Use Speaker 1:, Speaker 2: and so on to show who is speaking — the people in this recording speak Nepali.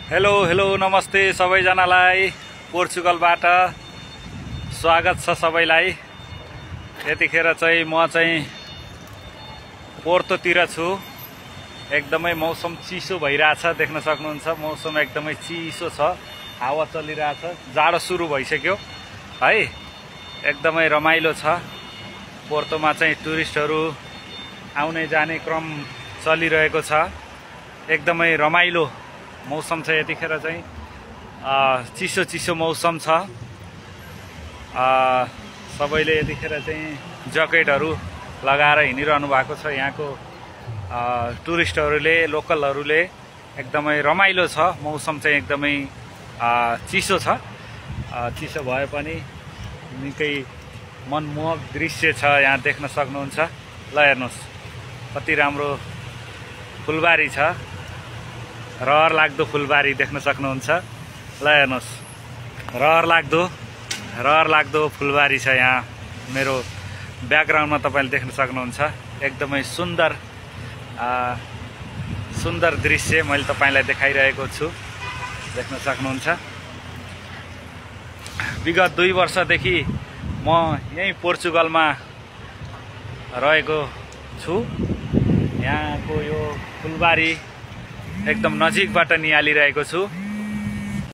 Speaker 1: हेलो हेलो नमस्ते सबैजनालाई पोर्चुगलबाट स्वागत छ सबैलाई। यतिखेर चाहिँ म चाहिँ पोर्तोतिर छु। एकदमै मौसम चिसो भइरहेछ, देख्न सक्नुहुन्छ। मौसम एकदमै चिसो छ, हावा चलिरहेछ, जाडो सुरु भइसक्यो है। एकदमै रमाइलो छ। पोर्तोमा चाहिँ टुरिस्टहरू आउने जाने क्रम चलिरहेको छ। एकदमै रमाइलो मौसम छ। यतिखेर चाहिँ चिसो चिसो मौसम छ। सबैले यतिखेर चाहिँ ज्याकेटहरू लगाएर हिँडिरहनु भएको छ। यहाँको टुरिस्टहरूले, लोकलहरूले एकदमै रमाइलो छ। मौसम चाहिँ एकदमै चिसो छ। चिसो भए पनि निकै मनमोहक दृश्य छ, यहाँ देख्न सक्नुहुन्छ। ल हेर्नुहोस् कति राम्रो फुलबारी छ, रहर लाग्दो फुलबारी देख्न सक्नुहुन्छ। ल हेर्नुहोस् रहर लाग्दो फुलबारी छ यहाँ। मेरो ब्याकग्राउन्डमा तपाईँले देख्न सक्नुहुन्छ। एकदमै सुन्दर सुन्दर दृश्य मैले तपाईँलाई देखाइरहेको छु, देख्न सक्नुहुन्छ। विगत 2 वर्षदेखि म यही पोर्चुगलमा रहेको छु। यहाँको यो फुलबारी एकदम नजिकबाट निहालिरहेको छु।